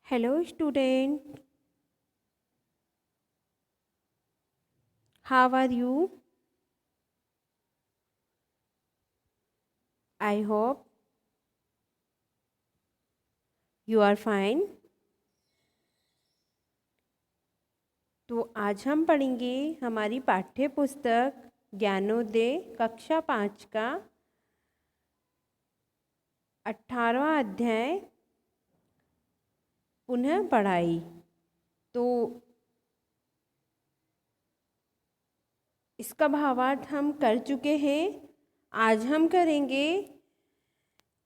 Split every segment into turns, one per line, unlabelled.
Hello, student. How are you? I hope you are fine. तो आज हम पढ़ेंगे हमारी पाठ्य पुस्तक ज्ञानोदय कक्षा 5 का 18वां अध्याय पुनः पढ़ाई। तो इसका भावार्थ हम कर चुके हैं। आज हम करेंगे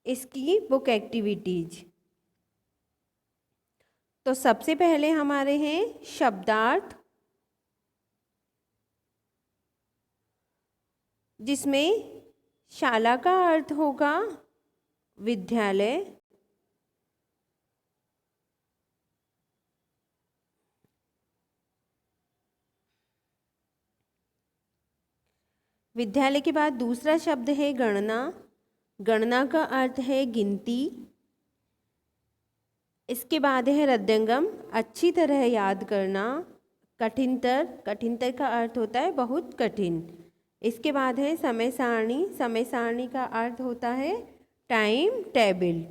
इसकी बुक एक्टिविटीज। तो सबसे पहले हमारे हैं शब्दार्थ, जिसमें शाला का अर्थ होगा विद्यालय, विद्यालय के बाद दूसरा शब्द है गणना। गणना का अर्थ है गिनती। इसके बाद है हृदयंगम, अच्छी तरह याद करना। कठिनतर, कठिनतर का अर्थ होता है बहुत कठिन। इसके बाद है समय सारणी। समय सारणी का अर्थ होता है टाइम टेबल।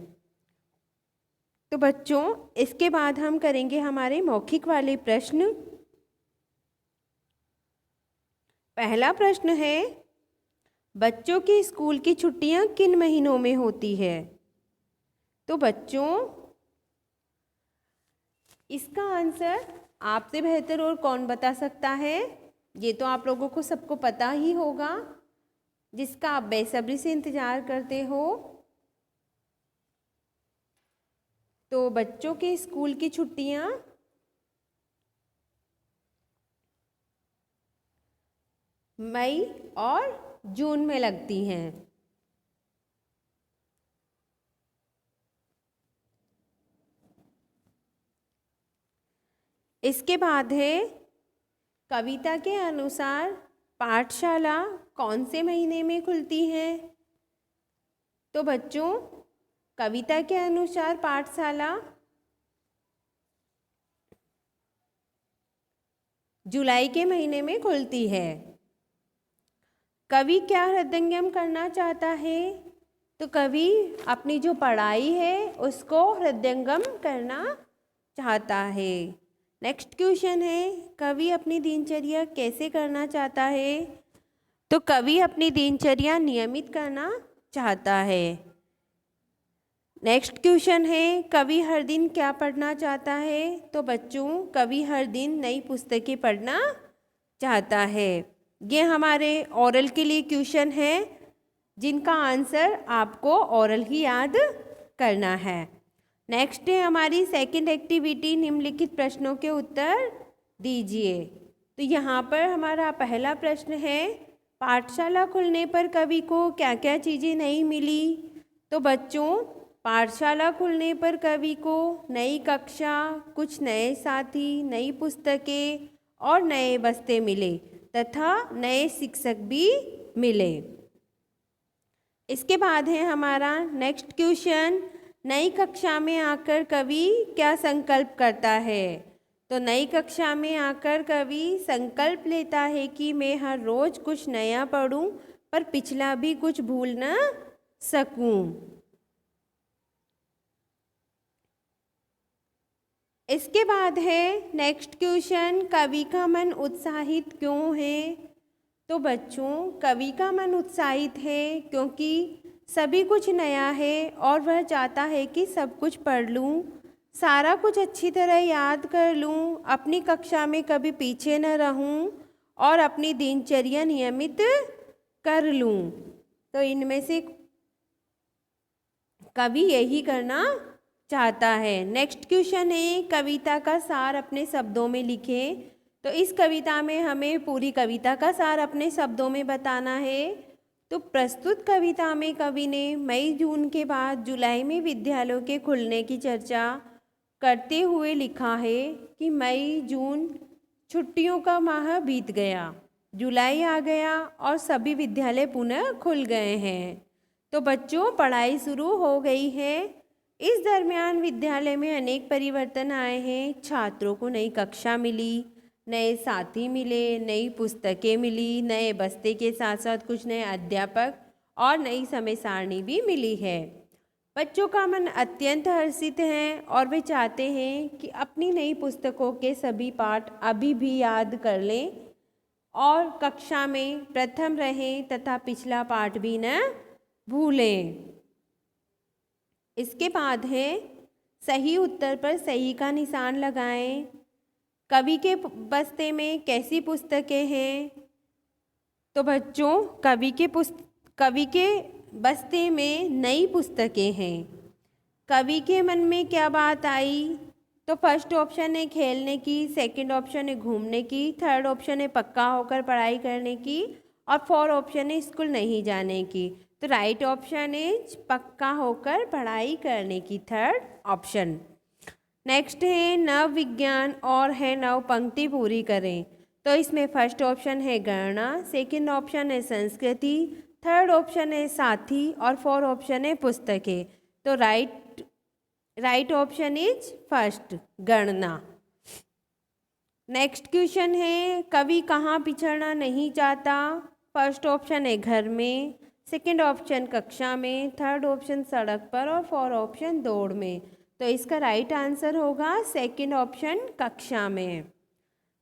तो बच्चों, इसके बाद हम करेंगे हमारे मौखिक वाले प्रश्न। पहला प्रश्न है, बच्चों की स्कूल की छुट्टियां किन महीनों में होती है? तो बच्चों, इसका आंसर आपसे बेहतर और कौन बता सकता है? ये तो आप लोगों को सबको पता ही होगा, जिसका आप बेसब्री से इंतजार करते हो। तो बच्चों के स्कूल की छुट्टियां मई और जून में लगती हैं। इसके बाद है, कविता के अनुसार पाठशाला कौन से महीने में खुलती है? तो बच्चों, कविता के अनुसार पाठशाला जुलाई के महीने में खुलती है। कवि क्या हृदयंगम करना चाहता है? तो कवि अपनी जो पढ़ाई है उसको हृदयंगम करना चाहता है। नेक्स्ट क्वेश्चन है, कवि अपनी दिनचर्या कैसे करना चाहता है? तो कवि अपनी दिनचर्या नियमित करना चाहता है। नेक्स्ट क्वेश्चन है, कवि हर दिन क्या पढ़ना चाहता है? तो बच्चों, कवि हर दिन नई पुस्तकें पढ़ना चाहता है। ये हमारे ओरल के लिए क्वेश्चन है, जिनका आंसर आपको ओरल ही याद करना है। नेक्स्ट है हमारी सेकंड एक्टिविटी, निम्नलिखित प्रश्नों के उत्तर दीजिए। तो यहाँ पर हमारा पहला प्रश्न है, पाठशाला खुलने पर कवि को क्या क्या चीज़ें नहीं मिली? तो बच्चों, पाठशाला खुलने पर कवि को नई कक्षा, कुछ नए साथी, नई पुस्तकें और नए बस्ते मिले तथा नए शिक्षक भी मिले। इसके बाद है हमारा नेक्स्ट क्वेश्चन, नई कक्षा में आकर कवि क्या संकल्प करता है? तो नई कक्षा में आकर कवि संकल्प लेता है कि मैं हर रोज कुछ नया पढ़ूं, पर पिछला भी कुछ भूल न सकूं। इसके बाद है नेक्स्ट क्वेश्चन, कवि का मन उत्साहित क्यों है? तो बच्चों, कवि का मन उत्साहित है क्योंकि सभी कुछ नया है और वह चाहता है कि सब कुछ पढ़ लूँ, सारा कुछ अच्छी तरह याद कर लूँ, अपनी कक्षा में कभी पीछे न रहूँ और अपनी दिनचर्या नियमित कर लूँ। तो इनमें से कवि यही करना चाहता है। नेक्स्ट क्वेश्चन है, कविता का सार अपने शब्दों में लिखें। तो इस कविता में हमें पूरी कविता का सार अपने शब्दों में बताना है। तो प्रस्तुत कविता में कवि ने मई जून के बाद जुलाई में विद्यालयों के खुलने की चर्चा करते हुए लिखा है कि मई जून छुट्टियों का माह बीत गया, जुलाई आ गया और सभी विद्यालय पुनः खुल गए हैं। तो बच्चों, पढ़ाई शुरू हो गई है। इस दरमियान विद्यालय में अनेक परिवर्तन आए हैं। छात्रों को नई कक्षा मिली, नए साथी मिले, नई पुस्तकें मिली, नए बस्ते के साथ साथ कुछ नए अध्यापक और नई समय सारणी भी मिली है। बच्चों का मन अत्यंत हर्षित है और वे चाहते हैं कि अपनी नई पुस्तकों के सभी पाठ अभी भी याद कर लें और कक्षा में प्रथम रहें तथा पिछला पाठ भी न भूलें। इसके बाद है सही उत्तर पर सही का निशान लगाएं। कवि के बस्ते में कैसी पुस्तकें हैं? तो बच्चों कवि के बस्ते में नई पुस्तकें हैं। कवि के मन में क्या बात आई? तो फर्स्ट ऑप्शन है खेलने की, सेकंड ऑप्शन है घूमने की, थर्ड ऑप्शन है पक्का होकर पढ़ाई करने की और फोर्थ ऑप्शन है स्कूल नहीं जाने की। तो राइट ऑप्शन इज पक्का होकर पढ़ाई करने की, थर्ड ऑप्शन। नेक्स्ट है नव विज्ञान और है नव पंक्ति पूरी करें। तो इसमें फर्स्ट ऑप्शन है गणना, सेकंड ऑप्शन है संस्कृति, थर्ड ऑप्शन है साथी और फोर्थ ऑप्शन है पुस्तकें। तो राइट ऑप्शन इज फर्स्ट गणना। नेक्स्ट क्वेश्चन है कवि कहाँ पिछड़ना नहीं चाहता? फर्स्ट ऑप्शन है घर में, सेकंड ऑप्शन कक्षा में, थर्ड ऑप्शन सड़क पर और फोर्थ ऑप्शन दौड़ में। तो इसका राइट आंसर होगा सेकंड ऑप्शन कक्षा में।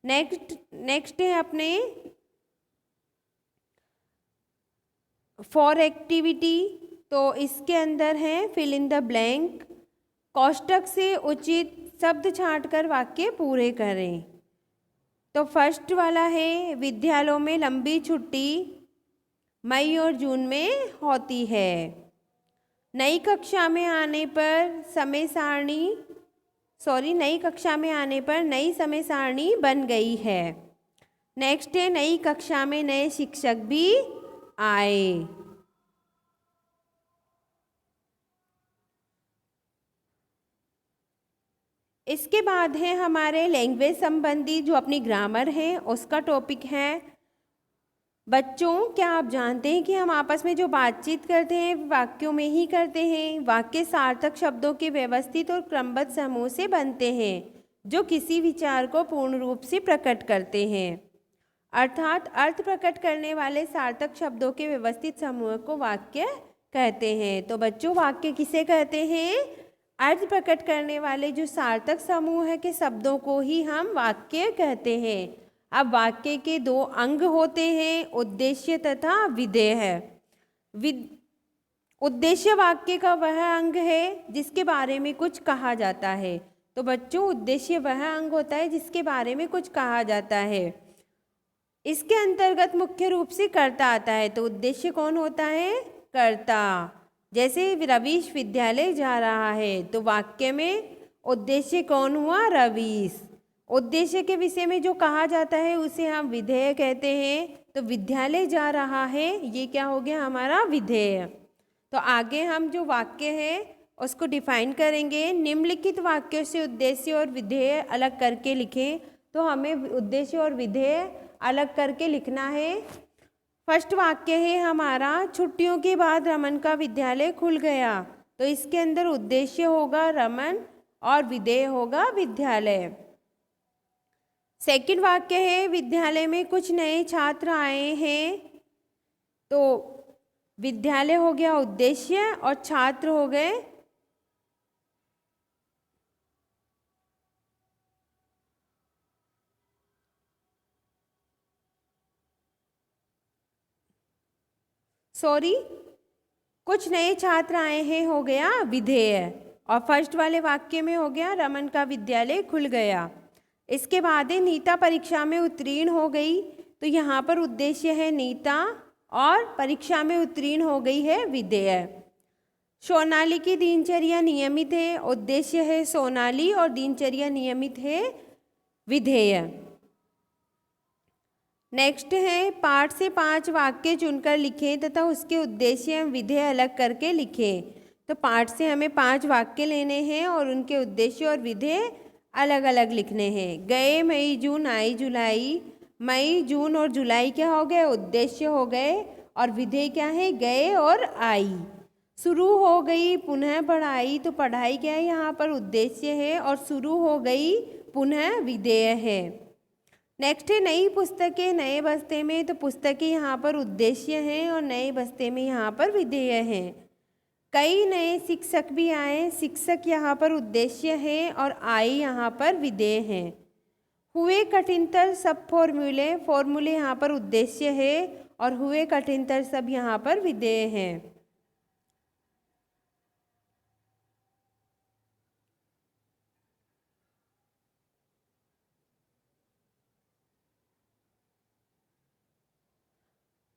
नेक्स्ट है अपने फॉर एक्टिविटी। तो इसके अंदर है फिल इन द ब्लैंक। कोष्टक से उचित शब्द छांटकर वाक्य पूरे करें। तो फर्स्ट वाला है विद्यालयों में लंबी छुट्टी मई और जून में होती है। नई कक्षा में आने पर नई समय सारणी बन गई है। नेक्स्ट है नई कक्षा में नए शिक्षक भी आए। इसके बाद है हमारे लैंग्वेज संबंधी जो अपनी ग्रामर है उसका टॉपिक है। बच्चों क्या आप जानते हैं कि हम आपस में जो बातचीत करते हैं वाक्यों में ही करते हैं। वाक्य सार्थक शब्दों के व्यवस्थित और क्रमबद्ध समूह से बनते हैं जो किसी विचार को पूर्ण रूप से प्रकट करते हैं। अर्थात अर्थ प्रकट करने वाले सार्थक शब्दों के व्यवस्थित समूह को वाक्य कहते हैं। तो बच्चों वाक्य किसे कहते हैं? अर्थ प्रकट करने वाले जो सार्थक समूह है के शब्दों को ही हम वाक्य कहते हैं। अब वाक्य के दो अंग होते हैं, उद्देश्य तथा विधेय। उद्देश्य वाक्य का वह अंग है जिसके बारे में कुछ कहा जाता है। तो बच्चों उद्देश्य वह अंग होता है जिसके बारे में कुछ कहा जाता है। इसके अंतर्गत मुख्य रूप से कर्ता आता है। तो उद्देश्य कौन होता है? कर्ता। जैसे रवीश विद्यालय जा रहा है तो वाक्य में उद्देश्य कौन हुआ? रवीश। उद्देश्य के विषय में जो कहा जाता है उसे हम विधेय कहते हैं। तो विद्यालय जा रहा है ये क्या हो गया? हमारा विधेय। तो आगे हम जो वाक्य है उसको डिफाइन करेंगे। निम्नलिखित वाक्यों से उद्देश्य और विधेय अलग करके लिखें। तो हमें उद्देश्य और विधेय अलग करके लिखना है। फर्स्ट वाक्य है हमारा छुट्टियों के बाद रमन का विद्यालय खुल गया। तो इसके अंदर उद्देश्य होगा रमन और विधेय होगा विद्यालय। सेकंड वाक्य है विद्यालय में कुछ नए छात्र आए हैं। तो विद्यालय हो गया उद्देश्य और छात्र हो गए कुछ नए छात्र आए हैं हो गया विधेय। और फर्स्ट वाले वाक्य में हो गया रमन का विद्यालय खुल गया। इसके बाद है नीता परीक्षा में उत्तीर्ण हो गई। तो यहाँ पर उद्देश्य है नीता और परीक्षा में उत्तीर्ण हो गई है विधेय। सोनाली की दिनचर्या नियमित है। उद्देश्य है सोनाली और दिनचर्या नियमित है विधेय। नेक्स्ट है पाठ से 5 वाक्य चुनकर लिखें तथा उसके उद्देश्य एवं विधेय अलग करके लिखें। तो पाठ से हमें 5 वाक्य लेने हैं और उनके उद्देश्य और विधेय अलग अलग लिखने हैं। गए मई जून आई जुलाई। मई जून और जुलाई क्या हो गए? उद्देश्य हो गए और विधेय क्या है? गए और आई। शुरू हो गई पुनः पढ़ाई, तो पढ़ाई क्या है यहाँ पर उद्देश्य है और शुरू हो गई पुनः विधेय है। नेक्स्ट है नई पुस्तकें नए बस्ते में, तो पुस्तकें यहाँ पर उद्देश्य हैं और नए बस्ते में यहाँ पर विधेय है। कई नए शिक्षक भी आए, शिक्षक यहाँ पर उद्देश्य है और आए यहाँ पर विधेय है। हुए कठिनतर सब फॉर्मूले, फॉर्मूले यहाँ पर उद्देश्य है और हुए कठिनतर सब यहाँ पर विधेय है।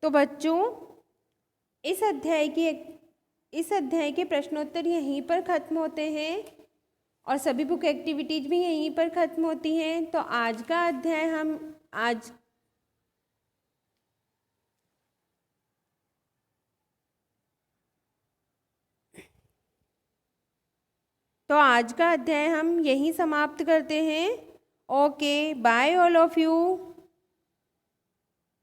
तो बच्चों इस अध्याय के प्रश्नोत्तर यहीं पर ख़त्म होते हैं और सभी बुक एक्टिविटीज भी यहीं पर ख़त्म होती हैं। तो आज का अध्याय हम यहीं समाप्त करते हैं। Okay, bye all of you.